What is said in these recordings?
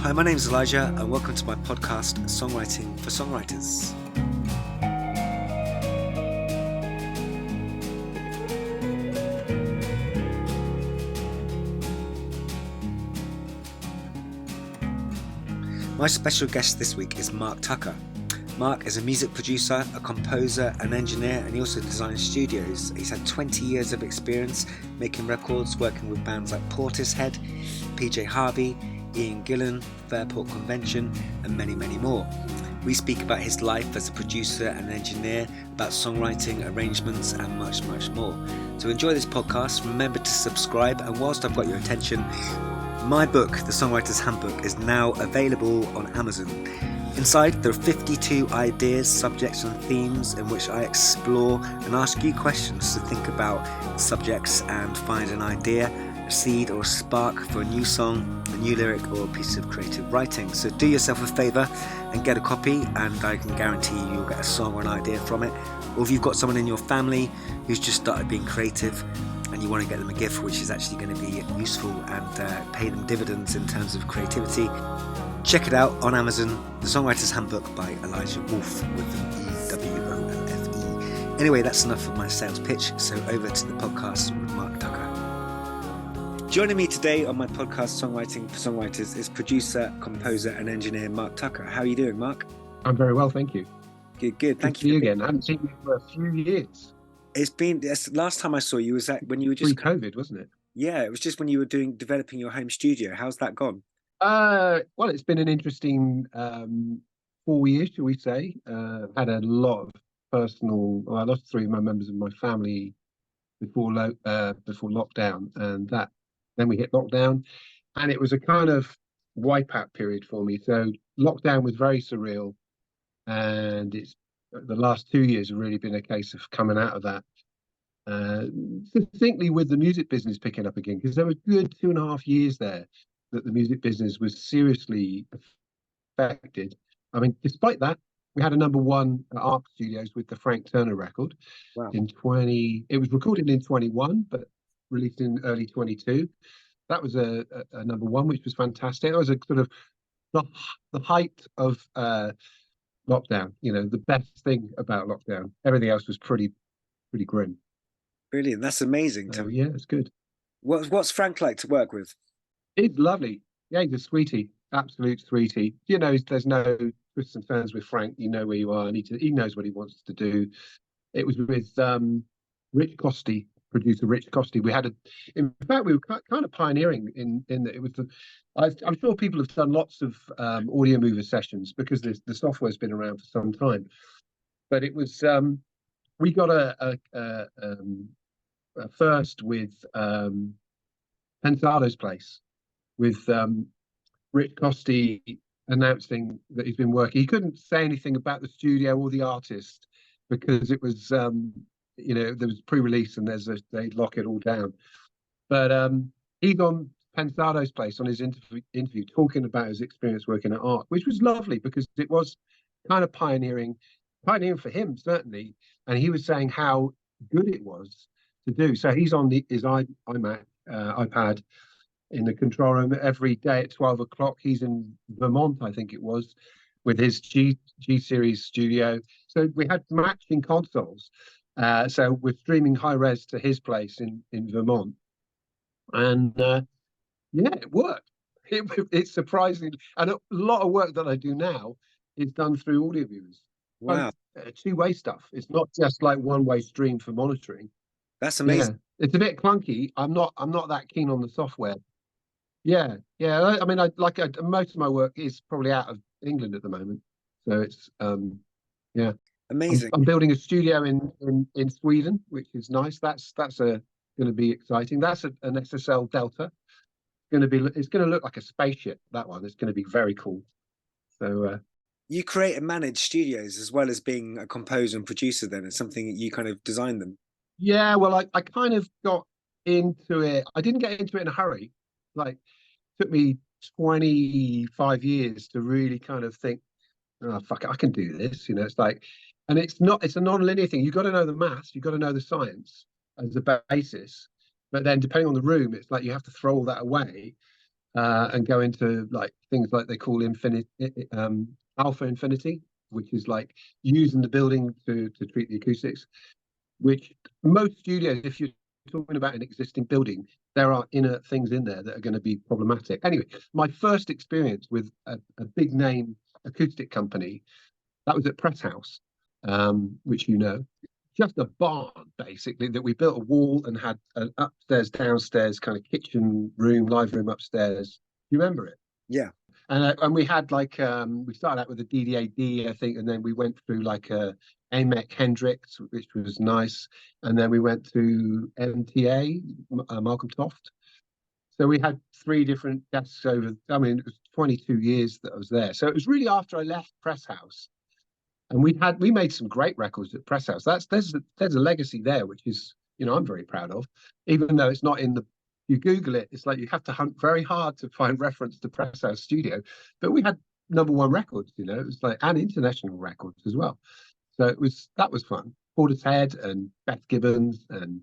Hi, my name is Elijah, and welcome to my podcast, Songwriting for Songwriters. My special guest this week is Mark Tucker. Mark is a music producer, a composer, an engineer, and he also designs studios. He's had 20 years of experience making records, working with bands like Portishead, Harvey, Gillan, Fairport Convention, and many, many more. We speak about his life as a producer and engineer, about songwriting, arrangements, and much, much more. So enjoy this podcast. Remember to subscribe, and whilst I've got your attention, my book, The Songwriter's Handbook, is now available on Amazon. Inside, there are 52 ideas, subjects, and themes in which I explore and ask you questions to think about subjects and find an idea, a seed or a spark for a new song, a new lyric, or a piece of creative writing. So do yourself a favour and get a copy, and I can guarantee you'll get a song or an idea from it. Or if you've got someone in your family who's just started being creative and you want to get them a gift which is actually going to be useful and pay them dividends in terms of creativity, check it out on Amazon, The Songwriter's Handbook by Elijah Wolfe, with an E-W-O-L-F-E. Anyway, that's enough of my sales pitch, so over to the podcast with Mark Tucker. Joining me today on my podcast, Songwriting for Songwriters, is producer, composer and engineer Mark Tucker. How are you doing, Mark? I'm very well, thank you. Good. Thank you. See you again. I haven't seen you for a few years. Last time I saw you was when you were just... Pre-COVID, wasn't it? Yeah, it was just when you were developing your home studio. How's that gone? Well, it's been an interesting 4 years, shall we say. Had a lot of I lost three of my members of my family before lockdown, and then we hit lockdown, and it was a kind of wipeout period for me. So lockdown was very surreal, and the last 2 years have really been a case of coming out of that succinctly, with the music business picking up again, because there were good 2.5 years there that the music business was seriously affected. I mean, despite that, we had a number one at Arc Studios with the Frank Turner record. Wow. It was recorded in 21, but released in early 22. That was a number one, which was fantastic. That was a sort of the height of lockdown. You know, the best thing about lockdown. Everything else was pretty grim. Brilliant. That's amazing. Yeah, it's good. What's Frank like to work with? He's lovely. Yeah, he's a sweetie, absolute sweetie. You know, there's no twists and turns with Frank. You know where you are, and he knows what he wants to do. It was with Rich Costy, producer Rich Costy. In fact, we were kind of pioneering in that. It was I'm sure people have done lots of audio mover sessions because the software's been around for some time. But it was we got a first with Pensado's Place, with Rich Costy announcing that he's been working. He couldn't say anything about the studio or the artist because it was, there was pre-release and they lock it all down. But he's on Pensado's Place on his interview talking about his experience working at Arc, which was lovely because it was kind of pioneering for him, certainly. And he was saying how good it was to do. So he's on his iPad in the control room every day at 12 o'clock. He's in Vermont, I think it was, with his G series studio. So we had matching consoles. So we're streaming high res to his place in Vermont. And it worked. It's surprising. And a lot of work that I do now is done through audio viewers. Wow. Two-way stuff. It's not just like one-way stream for monitoring. That's amazing. Yeah. It's a bit clunky. I'm not that keen on the software. Yeah. I mean, most of my work is probably out of England at the moment, so it's amazing. I'm building a studio in Sweden, which is nice. That's going to be exciting. That's an SSL Delta. It's going to look like a spaceship. That one. It's going to be very cool. So. You create and manage studios as well as being a composer and producer. Then it's something that you kind of design them. Yeah, well, I kind of got into it. I didn't get into it in a hurry. Like, it took me 25 years to really kind of think, oh, fuck it, I can do this. You know, it's like, and it's a non-linear thing. You've got to know the maths, you've got to know the science as a basis. But then depending on the room, it's like you have to throw all that away and go into like things like they call alpha infinity, which is like using the building to treat the acoustics, which most studios, if you're talking about an existing building, there are inner things in there that are going to be problematic. Anyway, my first experience with a big name acoustic company, that was at Presshouse, which you know, just a barn basically that we built a wall and had an upstairs, downstairs kind of kitchen room, live room upstairs. You remember it? Yeah. And we had like we started out with a DDAD, I think, and then we went through like a AMEC Hendrix, which was nice, and then we went to MTA, Malcolm Toft. So we had three different desks over. I mean, it was 22 years that I was there. So it was really after I left Presshouse, and we made some great records at Presshouse. There's a legacy there, which is, you know, I'm very proud of, even though it's not in the. You Google it, it's like you have to hunt very hard to find reference to Presshouse Studio. But we had #1 records, you know, it was like, and international records as well. So that was fun. Portishead and Beth Gibbons and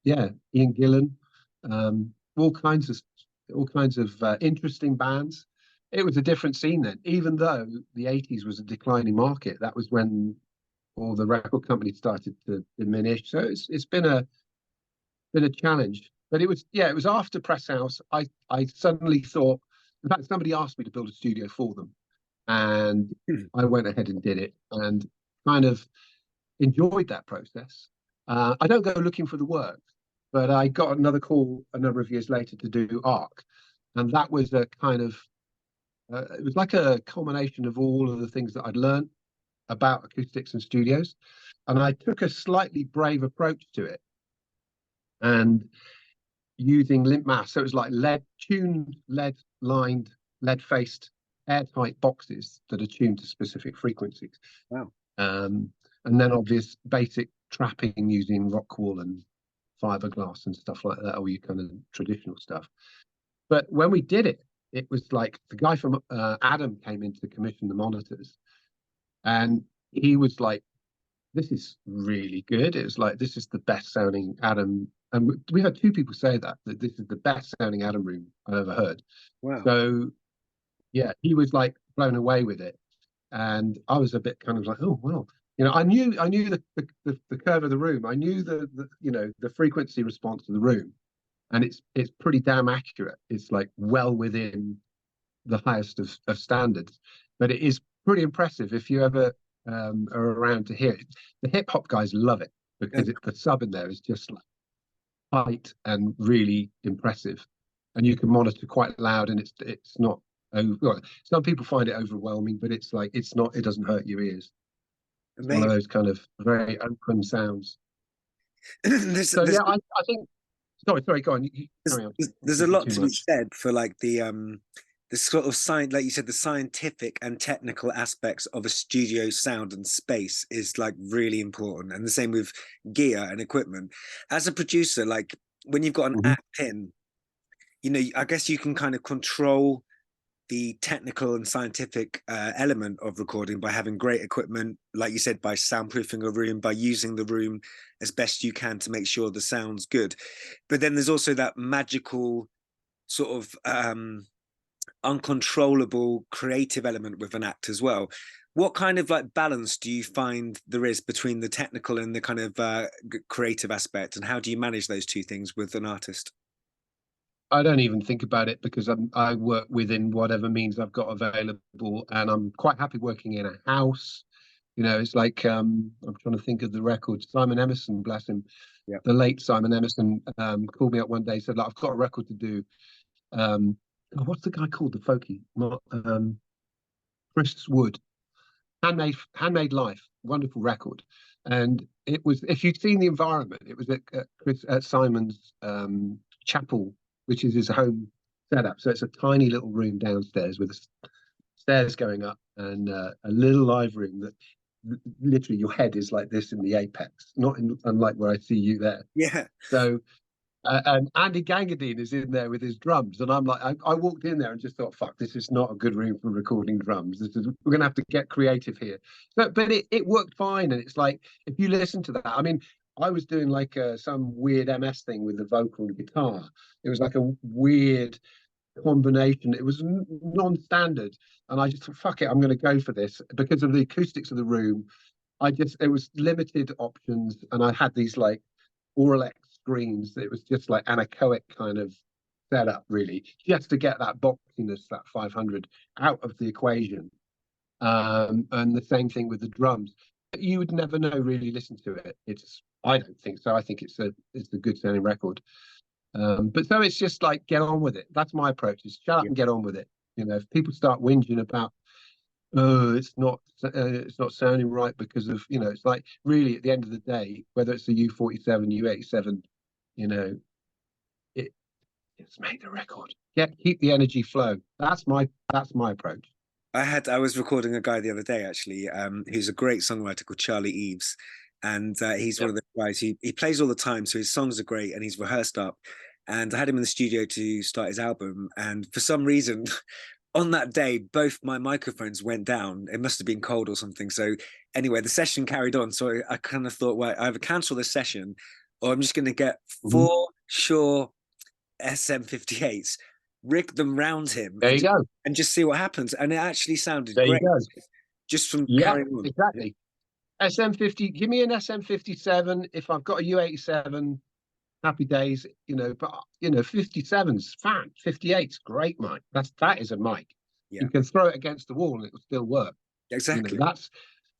yeah, Ian Gillan, all kinds of interesting bands. It was a different scene then, even though the 80s was a declining market. That was when all the record companies started to diminish. So it's been a challenge. But it was after Presshouse, I suddenly thought, in fact, somebody asked me to build a studio for them. And I went ahead and did it and kind of enjoyed that process. I don't go looking for the work, but I got another call a number of years later to do ARC. And that was a kind of, it was like a culmination of all of the things that I'd learned about acoustics and studios. And I took a slightly brave approach to it and using limp mass. So it was like tuned, lead lined, lead faced, airtight boxes that are tuned to specific frequencies. Wow. And then obvious basic trapping using rock wool and fiberglass and stuff like that, all your kind of traditional stuff. But when we did it, it was like the guy from Adam came in to commission the monitors, and he was like, "This is really good." It was like, "This is the best sounding Adam," and we had two people say that this is the best sounding Adam room I've ever heard. Wow. So yeah, he was like blown away with it, and I was a bit kind of like, "Oh well." You know, I knew the curve of the room. I knew the you know, the frequency response of the room, and it's pretty damn accurate. It's like well within the highest of standards, but it is pretty impressive if you ever are around to hear it. The hip hop guys love it because the sub in there is just like tight and really impressive, and you can monitor quite loud, and it's not. Well, some people find it overwhelming, but it's like it doesn't hurt your ears. It's one of those kind of very open sounds. So yeah, I think. Sorry, go on. Carry on. There's a lot to be said for like the sort of like you said, the scientific and technical aspects of a studio sound and space is like really important, and the same with gear and equipment. As a producer, like when you've got an act in, you know, I guess you can kind of control the technical and scientific element of recording by having great equipment, like you said, by soundproofing a room, by using the room as best you can to make sure the sound's good. But then there's also that magical sort of uncontrollable creative element with an act as well. What kind of like balance do you find there is between the technical and the kind of creative aspect, and how do you manage those two things with an artist? I don't even think about it because I work within whatever means I've got available, and I'm quite happy working in a house. You know, it's like I'm trying to think of the record. Simon Emerson, bless him, the late Simon Emerson, called me up one day, said, like, "I've got a record to do." What's the guy called? The folkie, Chris Wood, Handmade Life, wonderful record. And it was, if you'd seen the environment, it was at Simon's chapel, which is his home setup. So it's a tiny little room downstairs with stairs going up and a little live room that literally your head is like this in the apex, unlike where I see you there. Yeah. So and Andy Gangadine is in there with his drums, and I'm like, I walked in there and just thought, fuck, this is not a good room for recording drums. We're gonna have to get creative here. But it worked fine, and it's like, if you listen to that, I mean, I was doing like some weird MS thing with the vocal and guitar. It was like a weird combination. It was non-standard, and I just thought, fuck it, I'm going to go for this because of the acoustics of the room. It was limited options, and I had these like Auralex screens. It was just like anechoic kind of setup, really, just to get that boxiness, that 500 out of the equation. And the same thing with the drums. You would never know, really listen to it. I don't think so. I think it's a good sounding record. But so it's just like, get on with it. That's my approach, is shut up and get on with it. You know, if people start whinging about, oh, it's not sounding right because of, you know, it's like, really, at the end of the day, whether it's a U47, U87, you know, just make the record. Keep the energy flow. That's my approach. I was recording a guy the other day, actually, who's a great songwriter called Charlie Eves. And he's one of the guys he plays all the time. So his songs are great and he's rehearsed up. And I had him in the studio to start his album. And for some reason, on that day, both my microphones went down. It must have been cold or something. So anyway, the session carried on. So I kind of thought, well, I either cancel this session or I'm just going to get 4 Shure SM58s, rig them round him, There you go, and just see what happens. And it actually sounded there great you go. just from Yeah, carrying on. exactly. SM50, give me an SM57. If I've got a U87, happy days, you know. But you know, 57's fine, 58's great mic. That is a mic. Yeah. You can throw it against the wall and it will still work. Exactly. You know,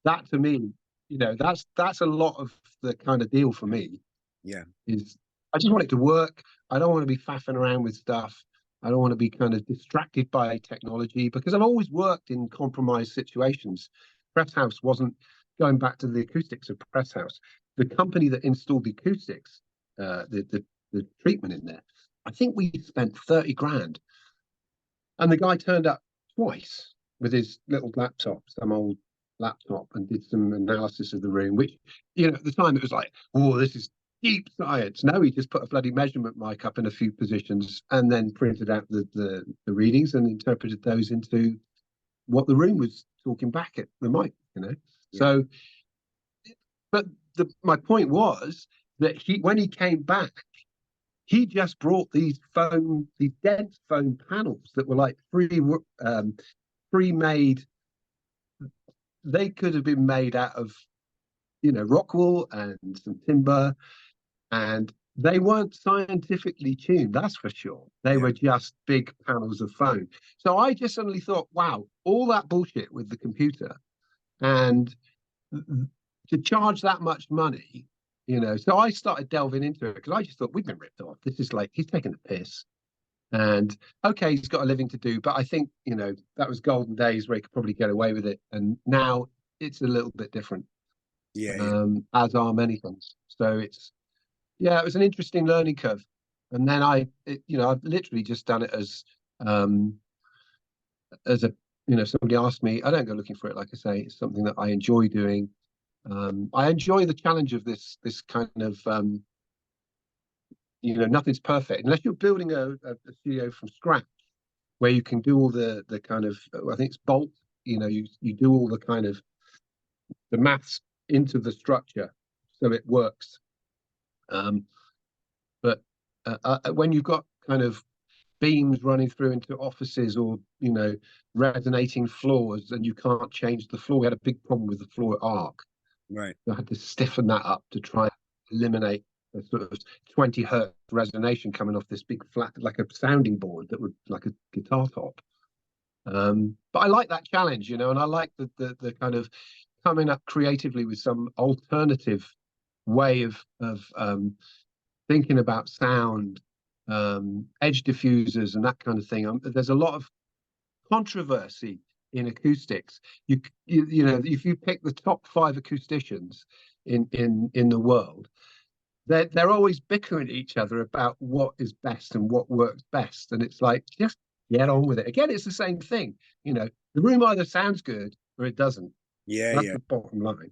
that to me, you know, that's a lot of the kind of deal for me. Yeah. Is I just want it to work. I don't want to be faffing around with stuff. I don't want to be kind of distracted by technology, because I've always worked in compromised situations. Presshouse wasn't, going back to the acoustics of Presshouse, the company that installed the acoustics, the treatment in there, I think we spent 30 grand. And the guy turned up twice with his little laptop, some old laptop, and did some analysis of the room, which, you know, at the time it was like, oh, this is deep science. No, he just put a bloody measurement mic up in a few positions and then printed out the readings and interpreted those into what the room was talking back at the mic, you know. Yeah. So, but my point was that when he came back, he just brought these dense foam panels that were like pre-made. They could have been made out of, you know, rock wool and some timber, and they weren't scientifically tuned, that's for sure. They were just big panels of foam. So I just suddenly thought, wow, all that bullshit with the computer, and to charge that much money, you know. So I started delving into it because I just thought, we've been ripped off. This is like, he's taking the piss. And okay, he's got a living to do, but I think, you know, that was golden days where he could probably get away with it. And now it's a little bit different. As are many things. So it was an interesting learning curve. And then I've literally just done it as a, you know, somebody asked me, I don't go looking for it. Like I say, it's something that I enjoy doing. I enjoy the challenge of this kind of, you know, nothing's perfect unless you're building a studio from scratch, where you can do all the kind of, I think it's bolt, you know, you do all the kind of the maths into the structure so it works. But when you've got kind of beams running through into offices, or, you know, resonating floors, and you can't change the floor. We had a big problem with the floor at Arc. Right. So I had to stiffen that up to try and eliminate a sort of 20 hertz resonation coming off this big flat, like a sounding board that would, like a guitar top. But I like that challenge, you know, and I like the kind of coming up creatively with some alternative way of thinking about sound, edge diffusers and that kind of thing. There's a lot of controversy in acoustics. You know, if you pick the top 5 acousticians in the world, they're always bickering at each other about what is best and what works best. And it's like, just get on with it. Again, it's the same thing. You know, the room either sounds good or it doesn't. That's the bottom line.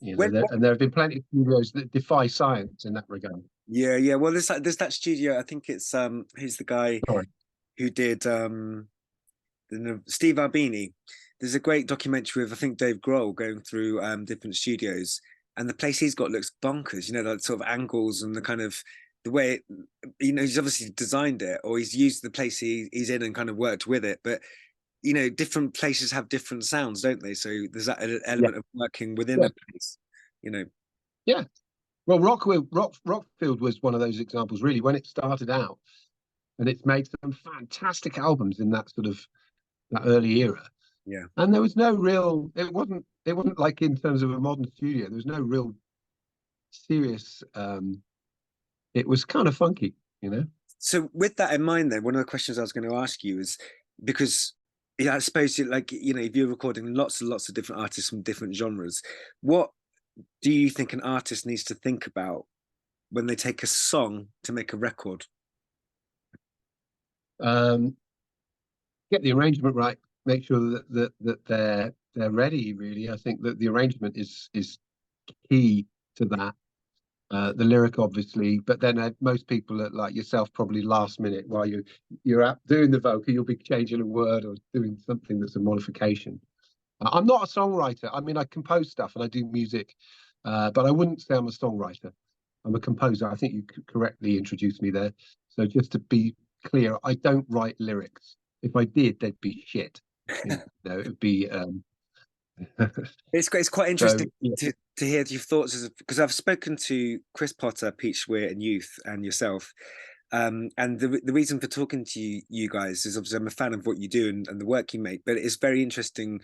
You know, and there have been plenty of studios that defy science in that regard. Yeah. Well, there's that studio. I think it's who's the guy who did Steve Albini. There's a great documentary of, I think, Dave Grohl going through different studios, and the place he's got looks bonkers. You know, the sort of angles and the kind of the way, you know, he's obviously designed it, or he's used the place he's in and kind of worked with it. But you know, different places have different sounds, don't they? So there's that Yeah. element of working within Yeah. a place, you know. Yeah. Well, Rockfield was one of those examples, really, when it started out, and it's made some fantastic albums in that sort of that early era. Yeah. And there was no real, it wasn't like in terms of a modern studio, there was no real serious, it was kind of funky, you know? So with that in mind, then one of the questions I was going to ask you is because yeah, I suppose like you know, if you're recording lots and lots of different artists from different genres, what do you think an artist needs to think about when they take a song to make a record? Um, get the arrangement right, make sure that they're ready, really. I think that the arrangement is key to that. The lyric, obviously, but then most people are like yourself, probably last minute while you're out doing the vocal, you'll be changing a word or doing something that's a modification. I'm not a songwriter. I mean, I compose stuff and I do music, but I wouldn't say I'm a songwriter. I'm a composer. I think you correctly introduced me there. So just to be clear, I don't write lyrics. If I did, they'd be shit. You know, it'd be. It's quite So interesting yeah. to hear your thoughts because I've spoken to Chris Potter, Peach Weir, and Youth, and yourself. And the reason for talking to you guys is obviously I'm a fan of what you do and the work you make, but it's very interesting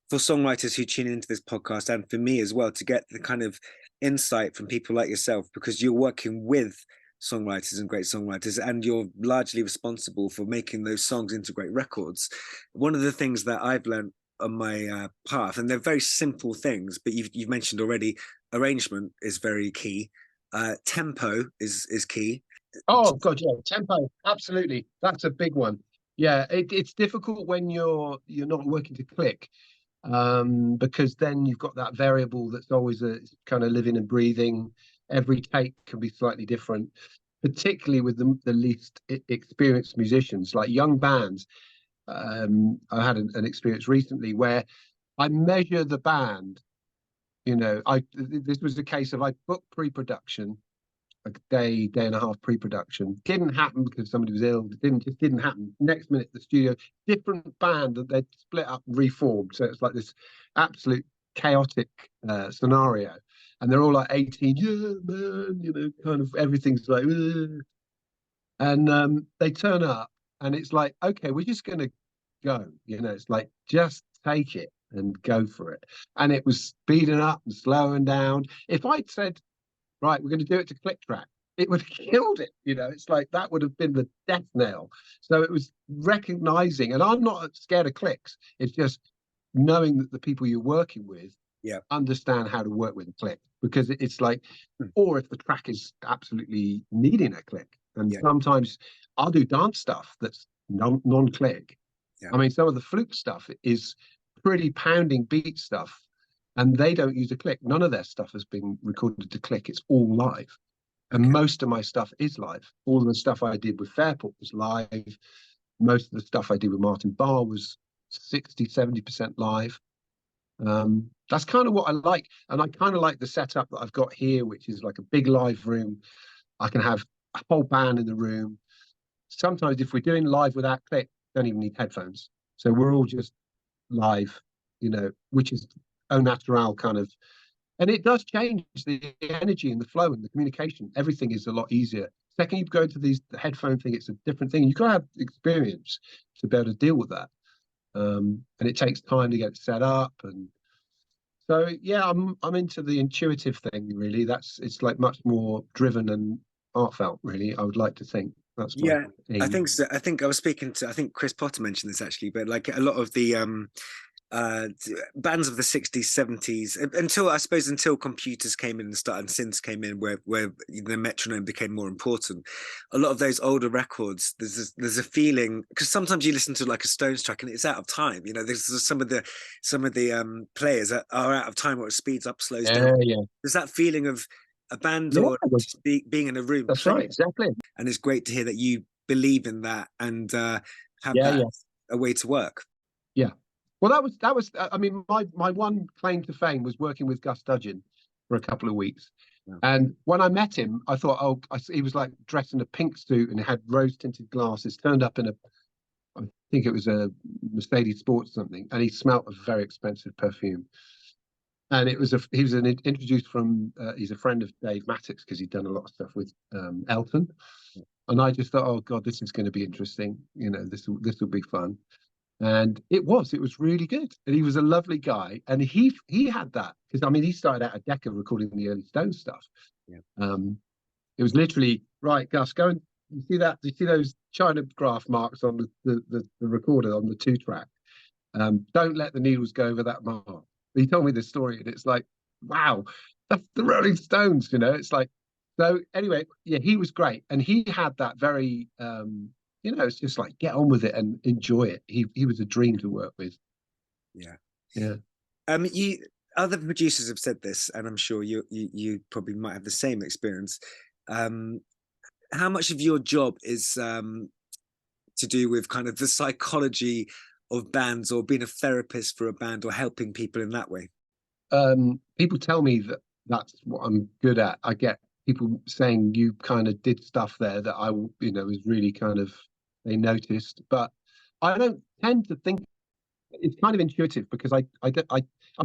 for songwriters who tune into this podcast and for me as well to get the kind of insight from people like yourself because you're working with songwriters and great songwriters and you're largely responsible for making those songs into great records. One of the things that I've learned on my path, and they're very simple things, but you've mentioned already, arrangement is very key. Tempo is key. Oh God, yeah, tempo, absolutely. That's a big one. Yeah, it's difficult when you're not working to click, because then you've got that variable that's always a kind of living and breathing. Every take can be slightly different, particularly with the least experienced musicians, like young bands. I had an experience recently where I measure the band. You know, this was a case of I booked pre-production, a day and a half pre-production. Didn't happen because somebody was ill. Didn't happen. Next minute, the studio, different band that they'd split up and reformed. So it's like this absolute chaotic scenario. And they're all like 18, yeah, man, you know, kind of everything's like, ugh. And they turn up and it's like, okay, we're just going to go. You know, it's like, just take it and go for it. And it was speeding up and slowing down. If I'd said, right, we're going to do it to click track, it would have killed it. You know, it's like that would have been the death knell. So it was recognizing, and I'm not scared of clicks. It's just knowing that the people you're working with understand how to work with a click because it's like, or if the track is absolutely needing a click. And sometimes I'll do dance stuff that's non-click. I mean, some of the fluke stuff is pretty pounding beat stuff and they don't use a click. None of their stuff has been recorded to click. It's all live. And most of my stuff is live. All the stuff I did with Fairport was live. Most of the stuff I did with Martin Barre was 60, 70% live. That's kind of what I like. And I kind of like the setup that I've got here, which is like a big live room. I can have a whole band in the room. Sometimes if we're doing live without click, don't even need headphones. So we're all just live, you know, which is au natural kind of, and it does change the energy and the flow and the communication. Everything is a lot easier. Second, you go into the headphone thing, it's a different thing. You've got to have experience to be able to deal with that. And it takes time to get it set up. And so, yeah, I'm into the intuitive thing, really. It's like much more driven and heartfelt, really. I would like to think that's my aim. I think so. I think I was speaking to, I think Chris Potter mentioned this actually, but like a lot of the bands of the 60s 70s until I suppose until computers came in and synths came in where the metronome became more important. A lot of those older records there's a feeling because sometimes you listen to like a Stones track and it's out of time, you know, there's some of the players are out of time or it speeds up, slows down. There's that feeling of a band or just being in a room. That's right, exactly. And it's great to hear that you believe in that and have that a way to work. Yeah. Well, that was. I mean, my one claim to fame was working with Gus Dudgeon, for a couple of weeks. Wow. And when I met him, I thought, oh, he was like dressed in a pink suit and had rose tinted glasses, turned up in I think it was a Mercedes Sport something, and he smelt of very expensive perfume. And he was introduced from he's a friend of Dave Mattox because he'd done a lot of stuff with Elton. And I just thought, oh God, this is going to be interesting. You know, this will be fun. And it was really good. And he was a lovely guy. And he had that because I mean he started out at Decca recording the early Stones stuff. Yeah. It was literally, right, Gus, go and you see that? Do you see those China graph marks on the recorder on the 2-track? Don't let the needles go over that mark. He told me this story, and it's like, wow, that's the Rolling Stones, you know. It's like, so anyway, yeah, he was great, and he had that very, you know, it's just like get on with it and enjoy it. He was a dream to work with. Yeah, yeah. You other producers have said this, and I'm sure you probably might have the same experience. How much of your job is to do with kind of the psychology of bands, or being a therapist for a band, or helping people in that way? People tell me that that's what I'm good at. I get people saying you kind of did stuff there that I, you know, was really kind of, they noticed, but I don't tend to think. It's kind of intuitive because I've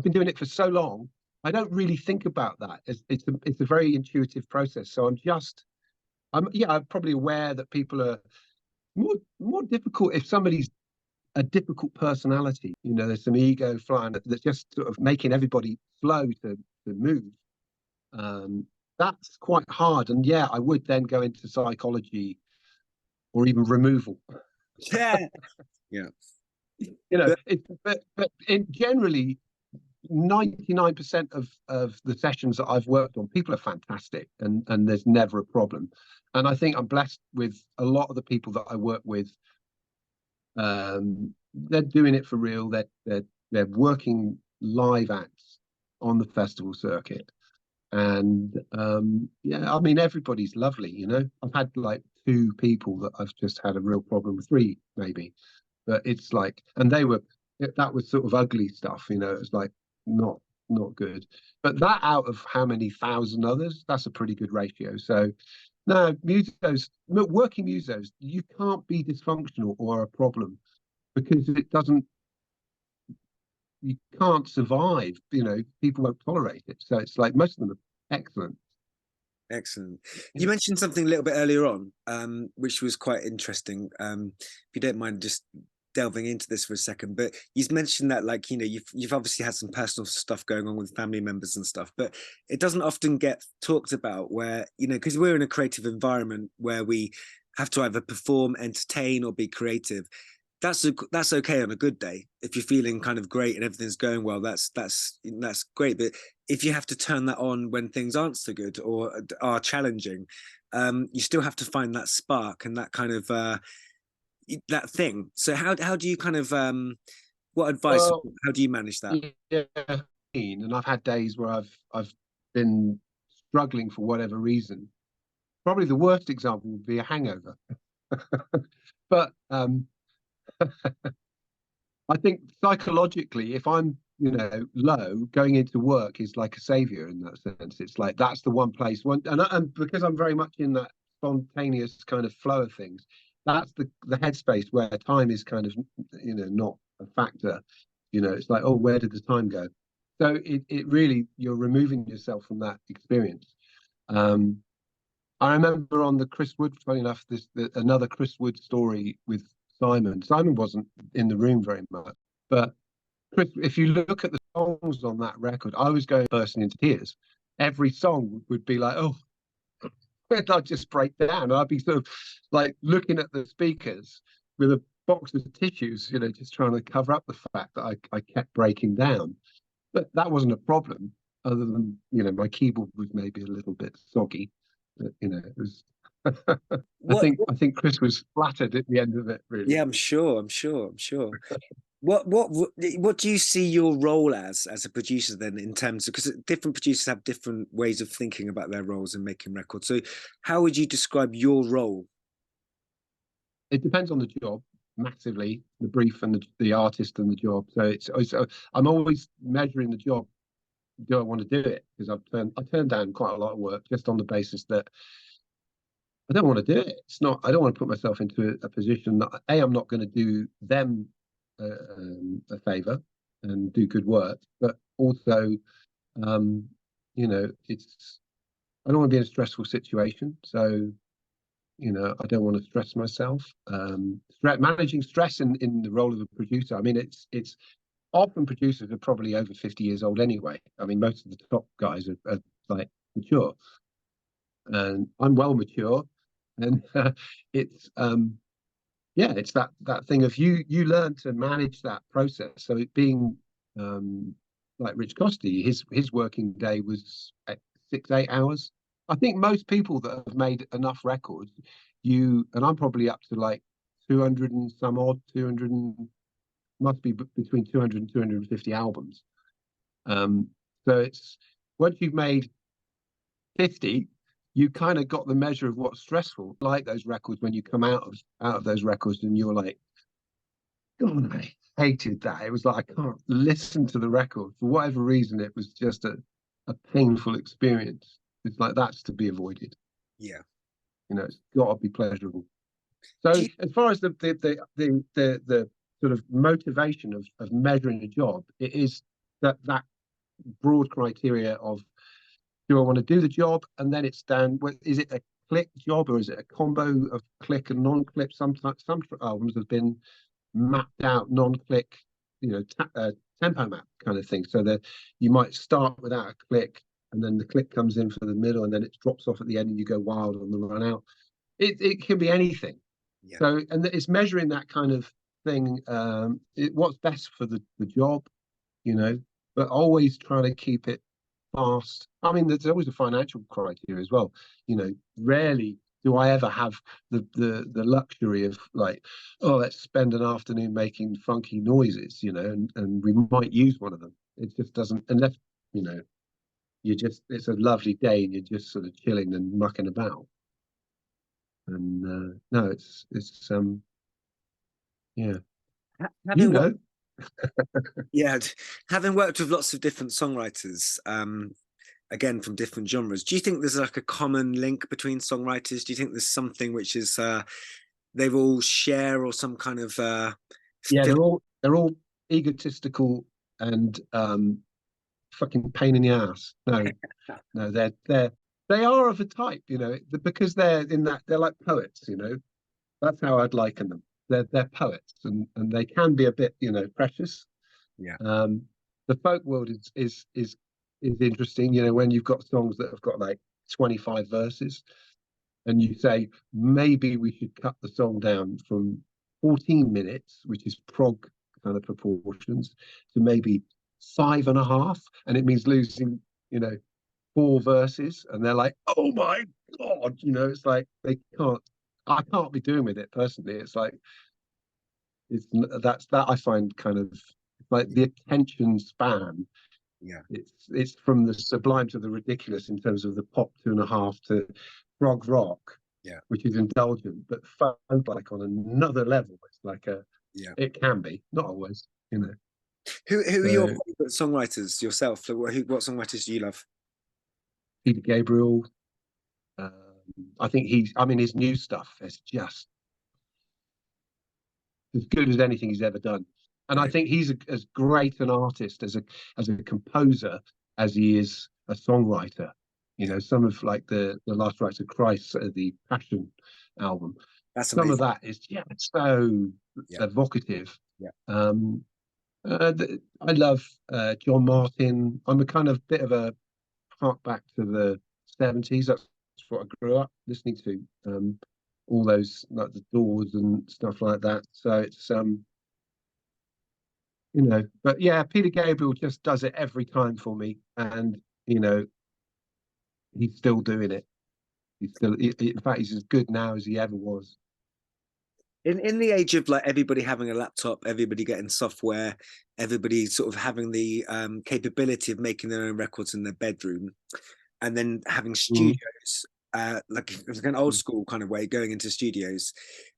been doing it for so long. I don't really think about that. It's a very intuitive process. So I'm probably aware that people are more difficult if somebody's a difficult personality. You know, there's some ego flying that's just sort of making everybody slow to move. That's quite hard. And yeah, I would then go into psychology or even removal. Yeah, yeah. You know, but generally, 99% of the sessions that I've worked on, people are fantastic, and there's never a problem. And I think I'm blessed with a lot of the people that I work with. They're doing it for real. They're working live acts on the festival circuit, and yeah, I mean everybody's lovely. You know, I've had like 2 people that I've just had a real problem with, 3 maybe, but it's like, and that was sort of ugly stuff. You know, it was like not good. But that out of how many thousand others, that's a pretty good ratio. So no, working musos, you can't be dysfunctional or a problem because you can't survive. You know, people won't tolerate it. So it's like most of them are excellent. Excellent. You mentioned something a little bit earlier on, which was quite interesting. If you don't mind just delving into this for a second, but you mentioned that, like, you know, you've obviously had some personal stuff going on with family members and stuff, but it doesn't often get talked about, where, you know, because we're in a creative environment where we have to either perform, entertain, or be creative. That's okay on a good day. If you're feeling kind of great and everything's going well, that's great. But if you have to turn that on when things aren't so good or are challenging, you still have to find that spark and that kind of that thing. So how do you kind of what advice? Well, how do you manage that? yeah, and I've had days where I've been struggling for whatever reason. Probably the worst example would be a hangover. But I think psychologically, if I'm, you know, low, going into work is like a savior in that sense. It's like that's the one place. And because I'm very much in that spontaneous kind of flow of things, that's the headspace where time is kind of, you know, not a factor. You know, it's like, oh, where did the time go? So it really, you're removing yourself from that experience. I remember on the Chris Wood, funny enough, another Chris Wood story with Simon. Simon wasn't in the room very much, but Chris, if you look at the songs on that record, I was bursting into tears. Every song would be like, oh, I'd just break down. I'd be sort of like looking at the speakers with a box of tissues, you know, just trying to cover up the fact that I kept breaking down. But that wasn't a problem, other than, you know, my keyboard was maybe a little bit soggy. But, you know, it was. I think Chris was flattered at the end of it, really. Yeah, I'm sure. What do you see your role as a producer then, in terms of, because different producers have different ways of thinking about their roles and making records. So how would you describe your role? It depends on the job massively, the brief and the artist and the job. So I'm always measuring the job do I want to do it? Because I turned down quite a lot of work just on the basis that I don't want to do it. I don't want to put myself into a position that I'm not going to do them a favor and do good work, but also, you know, I don't want to be in a stressful situation. So, you know, I don't want to stress myself. Managing stress in the role of a producer. I mean, it's often producers are probably over 50 years old anyway. I mean, most of the top guys are like mature, and I'm well mature, and it's yeah, it's that thing of you learn to manage that process. So it being like Rich Costey, his working day was 6-8 hours. I think most people that have made enough records, and I'm probably up to like 200 and some odd, 200 must be between 200 and 250 albums. So it's once you've made 50, you kind of got the measure of what's stressful. Like those records, when you come out of those records and you're like, God, I hated that. It was like I can't listen to the record for whatever reason. It was just a painful experience. It's like that's to be avoided. Yeah, you know, it's got to be pleasurable. So as far as the sort of motivation of measuring a job, it is that broad criteria of, do I want to do the job? And then it's down, is it a click job or is it a combo of click and non-click? Sometimes some albums have been mapped out non-click, you know, tempo map kind of thing. So that you might start without a click, and then the click comes in for the middle, and then it drops off at the end, and you go wild on the run out. It can be anything. Yeah. So, and it's measuring that kind of thing. What's best for the job, you know, but always trying to keep it fast. I mean, there's always a financial criteria as well. You know, rarely do I ever have the luxury of like, oh, let's spend an afternoon making funky noises, you know, and we might use one of them. It just doesn't, unless, you know, it's a lovely day and you're just sort of chilling and mucking about. And no, it's yeah, you know. Yeah, having worked with lots of different songwriters, again from different genres, do you think there's like a common link between songwriters? Do you think there's something which is they all share, or some kind of yeah, they're all egotistical and fucking pain in the ass. No, they are of a type, you know, because they're like poets, you know. That's how I'd liken them. They're poets, and they can be a bit, you know, precious. Yeah. The folk world is interesting, you know, when you've got songs that have got like 25 verses, and you say maybe we should cut the song down from 14 minutes, which is prog kind of proportions, to maybe 5.5, and it means losing, you know, 4 verses, and they're like, oh my God, you know, it's like I can't be doing with it personally. It's like that I find kind of like the attention span. Yeah, it's from the sublime to the ridiculous in terms of the pop 2.5 to prog rock. Yeah, which is indulgent, but fun like on another level. It's like it can be, not always, you know. Who are your favorite songwriters yourself? What songwriters do you love? Peter Gabriel. I think his new stuff is just as good as anything he's ever done. And I think he's as great an artist as a composer as he is a songwriter. You know, some of like the Last Rites of Christ, the Passion album. That's some amazing. of that is so evocative. Yeah. I love John Martin. I'm a kind of bit of a hark back to the 70s. That's what I grew up listening to. All those like the Doors and stuff like that. So it's you know, but yeah, Peter Gabriel just does it every time for me, and you know, he's still doing it. In fact, he's as good now as he ever was. In the age of like everybody having a laptop, everybody getting software, everybody sort of having the capability of making their own records in their bedroom, and then having studios, like an old school kind of way, going into studios.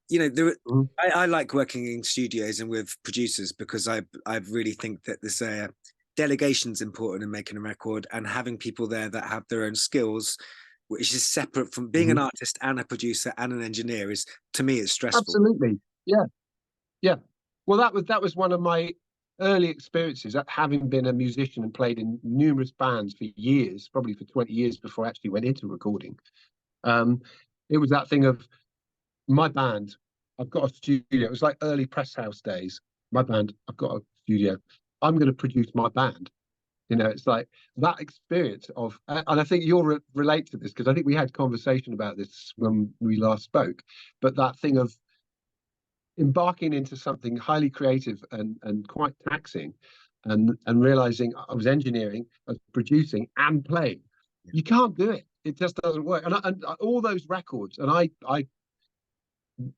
You know, I like working in studios and with producers because I really think that there's delegation's important in making a record, and having people there that have their own skills, which is separate from being an Mhm. artist and a producer and an engineer, is, to me, it's stressful. Absolutely. Yeah. Yeah. Well, that was one of my early experiences, that having been a musician and played in numerous bands for years, probably for 20 years before I actually went into recording. Um, it was that thing of my band, I've got a studio. It was like early Presshouse days. My band, I've got a studio. I'm going to produce my band. It's like that experience of, and I think you'll relate to this because I think we had conversation about this when we last spoke. But that thing of embarking into something highly creative and quite taxing, and realizing I was engineering, I was producing and playing. Yeah. You can't do it. It just doesn't work. And all those records, and I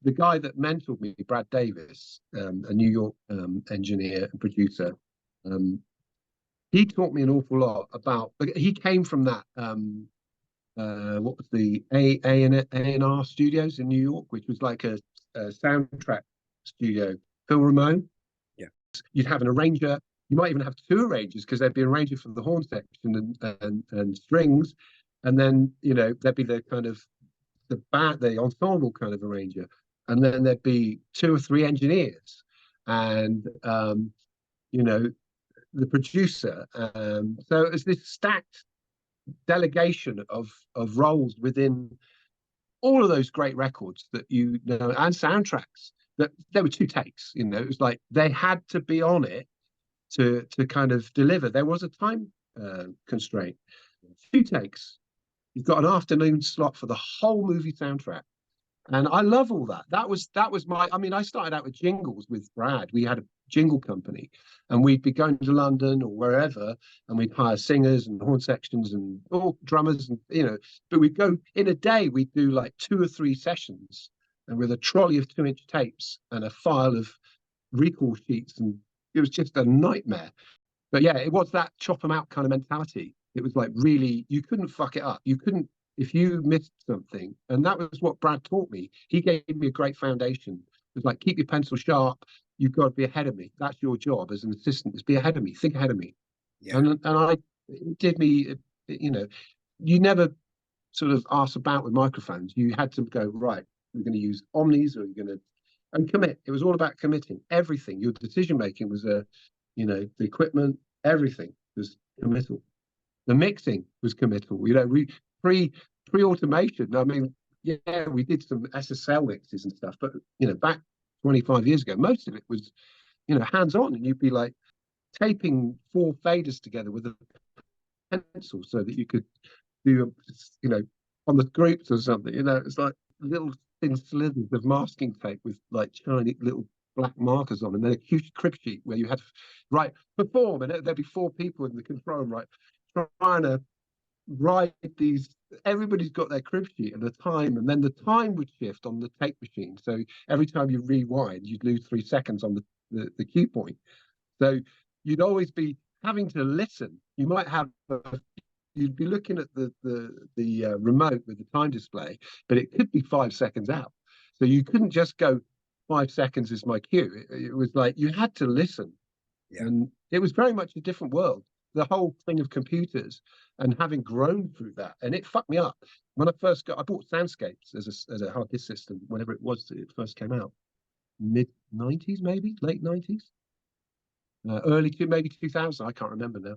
the guy that mentored me, Brad Davis, a New York engineer and producer, he taught me an awful lot about. He came from that. What was the A&R Studios in New York, which was like a soundtrack studio. Phil Ramone. Yeah. You'd have an arranger. You might even have two arrangers because there'd be an arranger for the horn section and strings, and then there'd be the kind of the ensemble kind of arranger, and then there'd be two or three engineers, and the producer. So it's this stacked delegation of roles within all of those great records that and soundtracks, that there were two takes. It was like they had to be on it to kind of deliver. There was a time constraint. Two takes. You've got an afternoon slot for the whole movie soundtrack. And I love all that. That was my. I mean, I started out with jingles with Brad. We had a jingle company, and we'd be going to London or wherever, and we'd hire singers and horn sections and all drummers, and But we'd go in a day. We'd do like 2 or 3 sessions, and with a trolley of 2-inch tapes and a file of recall sheets, and it was just a nightmare. But yeah, it was that chop them out kind of mentality. It was like, really, you couldn't fuck it up. You couldn't, if you missed something. And that was what Brad taught me. He gave me a great foundation. It was like, keep your pencil sharp. You've got to be ahead of me. That's your job as an assistant, is be ahead of me, think ahead of me. Yeah. And it did me, you never sort of asked about with microphones. You had to go, right, we're going to use omnis, or you're going to, and commit. It was all about committing. Everything. Your decision making was the equipment, everything was committal. The mixing was committal. We pre-automation. I mean, yeah, we did some SSL mixes and stuff, but back 25 years ago, most of it was hands-on, and you'd be like taping 4 faders together with a pencil so that you could do on the groups or something. It's like little thin slithers of masking tape with like tiny little black markers on, and then a huge crib sheet where you had to perform, and there'd be 4 people in the control room, trying to write these. Everybody's got their crib sheet and the time, and then the time would shift on the tape machine. So every time you rewind, you'd lose 3 seconds on the cue point. So you'd always be having to listen. You might have you'd be looking at the remote with the time display, but it could be 5 seconds out. So you couldn't just go 5 seconds is my cue. It was like you had to listen. Yeah. And it was very much a different world. The whole thing of computers, and having grown through that, and it fucked me up when I bought Soundscapes as a hard disk system whenever it was that it first came out, mid 90s, maybe late 90s, maybe 2000. I can't remember now.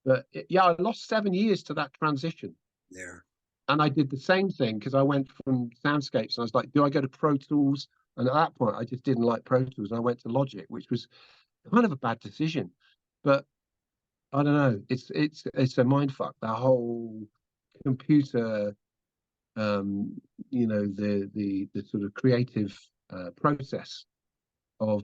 But I lost 7 years to that transition. Yeah. And I did the same thing because I went from Soundscapes and I was like, do I go to Pro Tools? And at that point, I just didn't like Pro Tools. And I went to Logic, which was kind of a bad decision. But I don't know. It's a mind fuck. That whole computer, the sort of creative process of,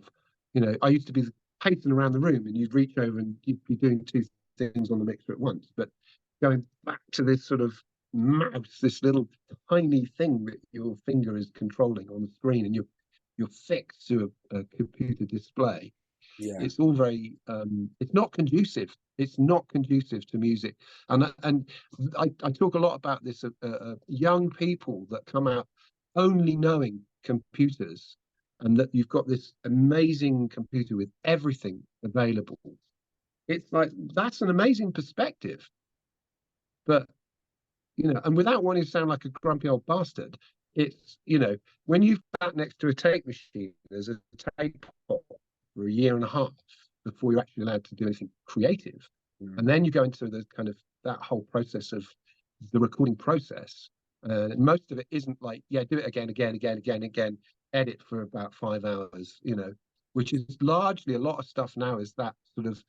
I used to be pacing around the room, and you'd reach over and you'd be doing 2 things on the mixer at once. But going back to this sort of mouse, this little tiny thing that your finger is controlling on the screen, and you're fixed to a computer display. Yeah. It's all very it's not conducive. It's not conducive to music. And I talk a lot about this, young people that come out only knowing computers, and that you've got this amazing computer with everything available. it's like, that's an amazing perspective. But, you know, and without wanting to sound like a grumpy old bastard, it's, you know, when you've sat next to a tape machine, there's a tape pot for a year and a half before you're actually allowed to do anything creative. And then you go into the kind of that whole process of the recording process. Most of it isn't like, yeah, do it again, edit for about 5 hours, you know, which is largely a lot of stuff now is that sort of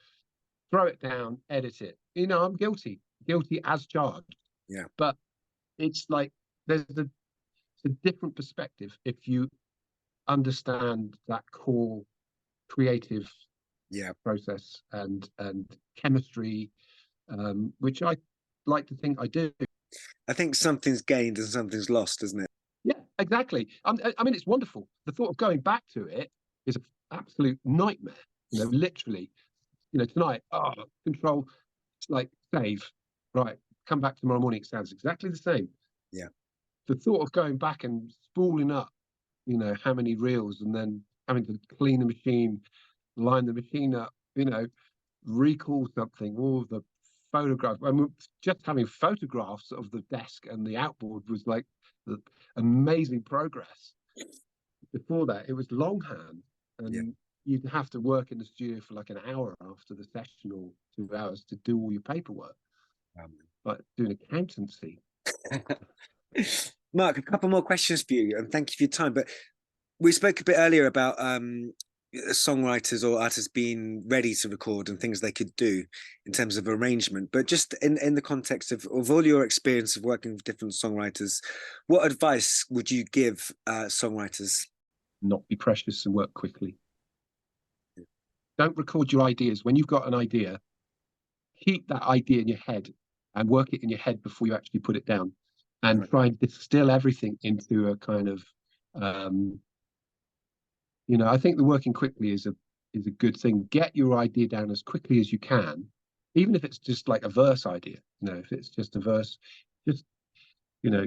throw it down, edit it. You know, I'm guilty as charged. Yeah. But it's like there's a different perspective if you understand that core creative process and chemistry, which I like to think I do. I think something's gained and something's lost, isn't it? Yeah, exactly. I mean, it's wonderful. The thought of going back to it is an absolute nightmare. You know, literally. You know, tonight, control, like save, right? Come back tomorrow morning. It sounds exactly the same. Yeah. The thought of going back and spooling up, you know, how many reels, and then having to clean the machine, line the machine up, you know, recall something, all the photographs. I mean, just having photographs of the desk and the outboard was like the amazing progress. Before that, it was longhand, and you'd have to work in the studio for like an hour after the session or 2 hours to do all your paperwork, like doing accountancy. Mark, a couple more questions for you, and thank you for your time. But we spoke a bit earlier about songwriters or artists being ready to record and things they could do in terms of arrangement. But just in the context of all your experience of working with different songwriters, what advice would you give songwriters? Not be precious and work quickly. Don't record your ideas. When you've got an idea, keep that idea in your head and work it in your head before you actually put it down, and try and distill everything into a kind of, you know, I think the working quickly is a good thing. Get your idea down as quickly as you can, even if it's just like a verse idea. You know, if it's just a verse, just, you know,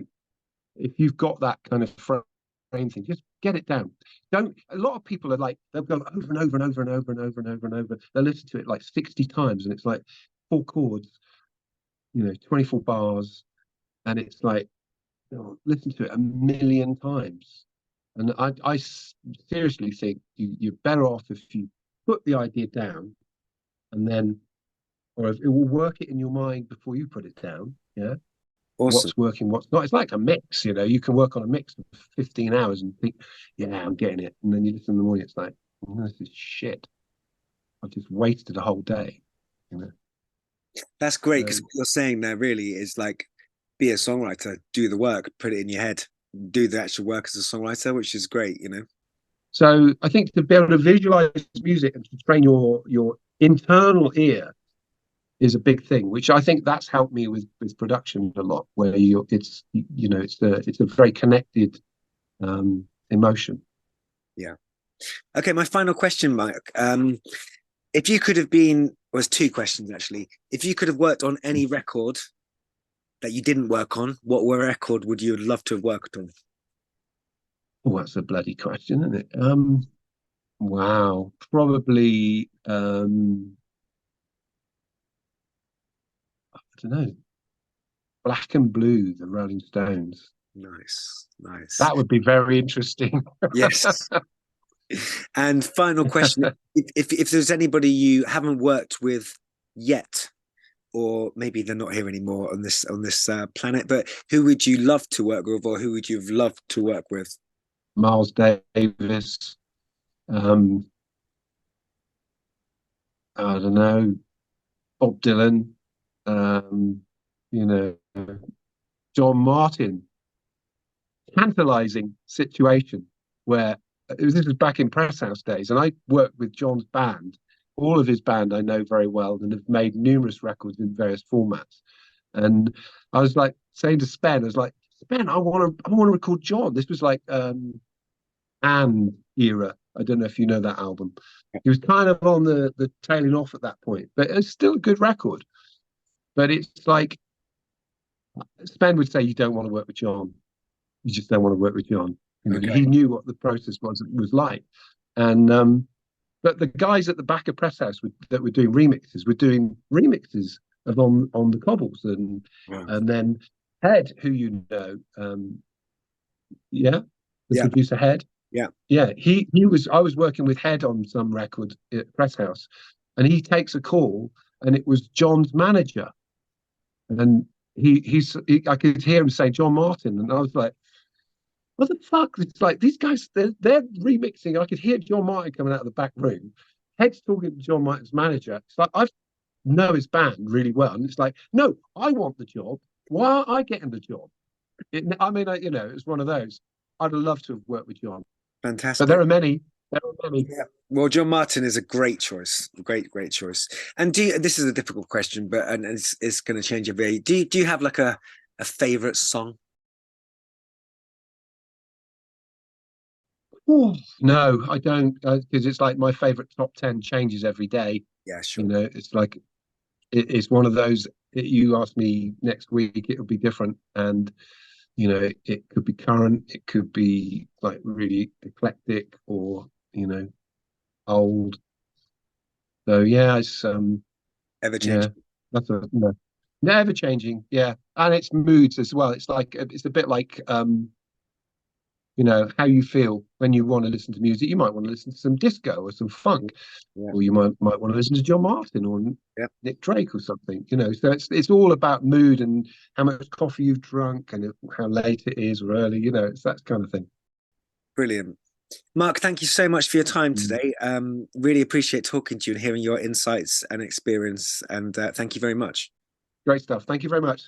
if you've got that kind of frame thing, just get it down. Don't. A lot of people are like, they'll go over and over and over and over and over and over and over. They'll listen to it like 60 times, and it's like 4 chords, you know, 24 bars, and it's like, oh, listen to it a million times. And I seriously think you're better off if you put the idea down, and then, or if it will work it in your mind before you put it down. Yeah. Awesome. What's working, what's not. It's like a mix, you know. You can work on a mix for 15 hours and think, yeah, I'm getting it. And then you listen in the morning, it's like, oh, this is shit. I've just wasted a whole day, you know. That's great, because what you're saying there really is like, be a songwriter, do the work, put it in your head, do the actual work as a songwriter, which is great, you know. So I think to be able to visualize music and to train your internal ear is a big thing, which I think that's helped me with production a lot, where it's, you know, it's a very connected emotion. Yeah. Okay, my final question, Mike. If you could have been, well, it's 2 questions actually. If you could have worked on any record that you didn't work on, what record would you love to have worked on? Oh, that's a bloody question, isn't it? Wow, probably I don't know. Black and Blue, the Rolling Stones. Nice. That would be very interesting. Yes. And final question: if there's anybody you haven't worked with yet, or maybe they're not here anymore on this planet, but who would you love to work with, or who would you have loved to work with? Miles Davis. I don't know. Bob Dylan. You know, John Martin. Tantalizing situation where this was back in Presshouse days, and I worked with John's band. All of his band I know very well, and have made numerous records in various formats. And I was like saying to Spen, I was like, Spen, I want to record John. This was like Anne era. I don't know if you know that album. He was kind of on the tailing off at that point, but it's still a good record. But it's like Spen would say, you don't want to work with John. You just don't want to work with John. You know, he knew what the process was like. And But the guys at the back of Presshouse that were doing remixes were doing remixes of on the cobbles, and then Head, who you know, yeah, the Yeah. producer Head. Yeah. Yeah, he was. I was working with Head on some record at Presshouse, and he takes a call, and it was John's manager, and I could hear him say John Martin, and I was like, what the fuck? It's like these guys, they're remixing. I could hear John Martin coming out of the back room. Head's talking to John Martin's manager. It's like I know his band really well, and it's like, no, I want the job. Why aren't I getting the job? I mean, you know, it's one of those. I'd love to have worked with John, but Fantastic. there are many. There are many. Yeah. Well, John Martin is a great choice. Great choice. And this is a difficult question, but and it's going to change every day. Do you have like a favorite song? Oh, no, I don't, because it's like my favorite top 10 changes every day. Yeah, sure. You know, it's like it's one of those. You ask me next week, it'll be different, and you know, it could be current, it could be like really eclectic, or you know, old. So yeah, it's Ever yeah, changing. that's a no, never changing. Yeah, and it's moods as well. It's like it's a bit like you know, how you feel when you want to listen to music. You might want to listen to some disco or some funk, Yeah. or you might want to listen to John Martin or Yeah. Nick Drake or something. You know, so it's all about mood and how much coffee you've drunk and how late it is or early. You know, it's that kind of thing. Brilliant. Mark, thank you so much for your time today. Really appreciate talking to you and hearing your insights and experience. And thank you very much. Great stuff. Thank you very much.